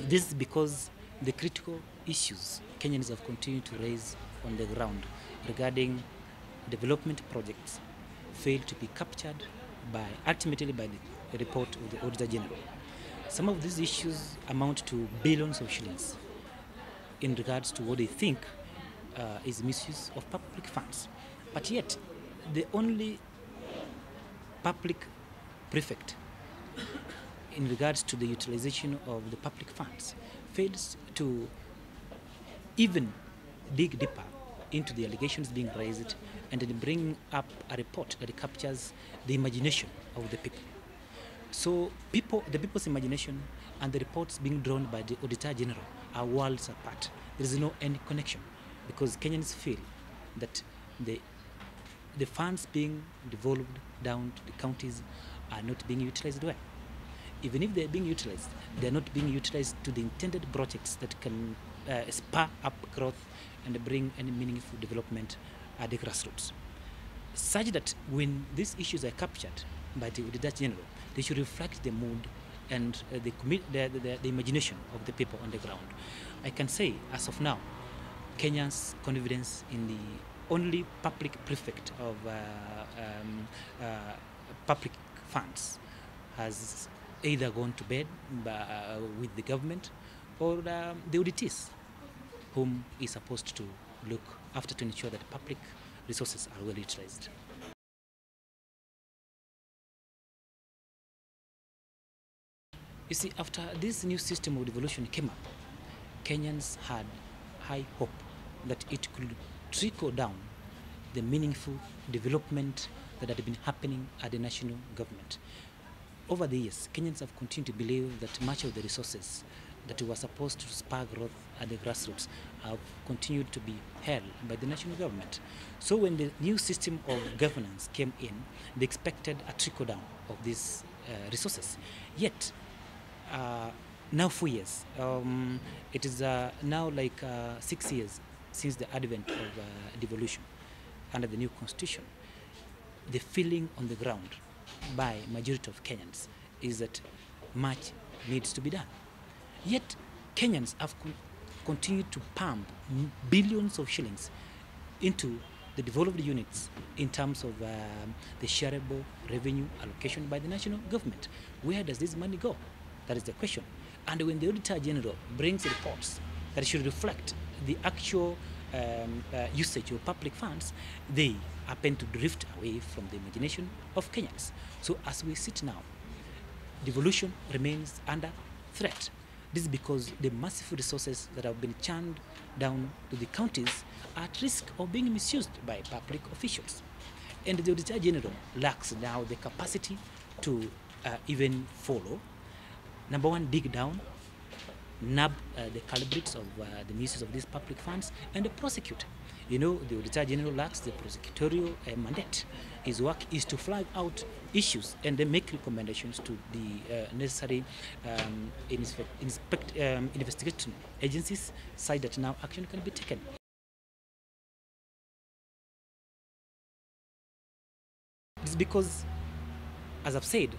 This is because the critical issues Kenyans have continued to raise on the ground regarding development projects fail to be captured ultimately by the report of the Auditor General. Some of these issues amount to billions of shillings in regards to what they think is misuse of public funds. But yet, the only public prefect in regards to the utilization of the public funds fails to even dig deeper into the allegations being raised and then bring up a report that captures the imagination of the people. So the people's imagination and the reports being drawn by the Auditor General are worlds apart. There is no any connection because Kenyans feel that the funds being devolved down to the counties are not being utilized well. Even if they're being utilized, they're not being utilized to the intended projects that can spur up growth and bring any meaningful development at the grassroots. Such that when these issues are captured by the Auditor General, they should reflect the mood and the imagination of the people on the ground. I can say, as of now, Kenya's confidence in the only public prefect of public funds has either gone to bed with the government or the auditees, whom is supposed to look after to ensure that public resources are well utilized. You see, after this new system of devolution came up, Kenyans had high hope that it could trickle down the meaningful development that had been happening at the national government. Over the years, Kenyans have continued to believe that much of the resources that were supposed to spur growth at the grassroots have continued to be held by the national government. So when the new system of governance came in, they expected a trickle down of these resources. Yet, now 4 years, it is now like 6 years since the advent of devolution under the new constitution. The feeling on the ground by majority of Kenyans is that much needs to be done. Yet Kenyans have continued to pump billions of shillings into the devolved units in terms of the shareable revenue allocation by the national government. Where does this money go? That is the question. And when the Auditor General brings reports that should reflect the actual usage of public funds, they happen to drift away from the imagination of Kenyans. So as we sit now, devolution remains under threat. This is because the massive resources that have been churned down to the counties are at risk of being misused by public officials. And the Auditor General lacks now the capacity to even follow. Number one, dig down, nab the culprits of the misuse of these public funds, and prosecute. You know, the Auditor General lacks the prosecutorial mandate. His work is to flag out issues and then make recommendations to the necessary investigation agencies, so that now action can be taken. It's because, as I've said,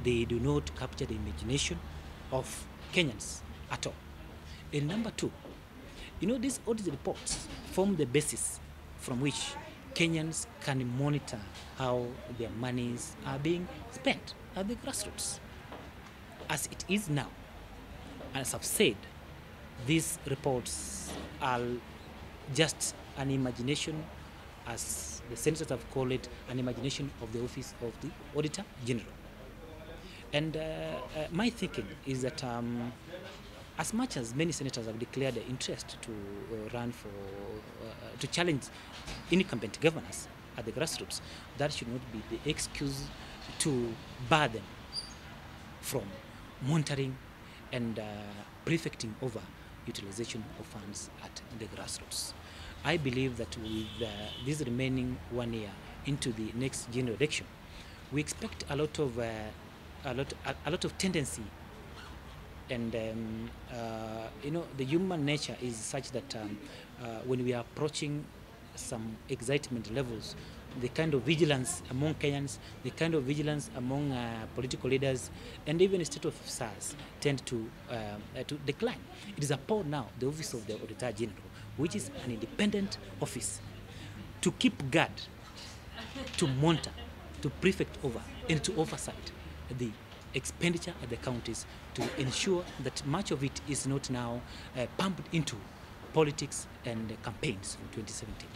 they do not capture the imagination of Kenyans at all. And number two, you know, these audit reports form the basis from which Kenyans can monitor how their monies are being spent at the grassroots. As it is now, as I've said, these reports are just an imagination, as the senators have called it, an imagination of the office of the Auditor General. And my thinking is that as much as many senators have declared their interest to run for, to challenge incumbent governors at the grassroots, that should not be the excuse to bar them from monitoring and prefecting over utilization of funds at the grassroots. I believe that with this remaining 1 year into the next general election, we expect a lot of tendency, and you know, the human nature is such that when we are approaching some excitement levels. The kind of vigilance among Kenyans, the kind of vigilance among political leaders, and even state officers tend to decline. It is upon now the office of the Auditor General, which is an independent office, to keep guard, to monitor, to prefect over, and to oversight the expenditure at the counties, to ensure that much of it is not now pumped into politics and campaigns from 2017.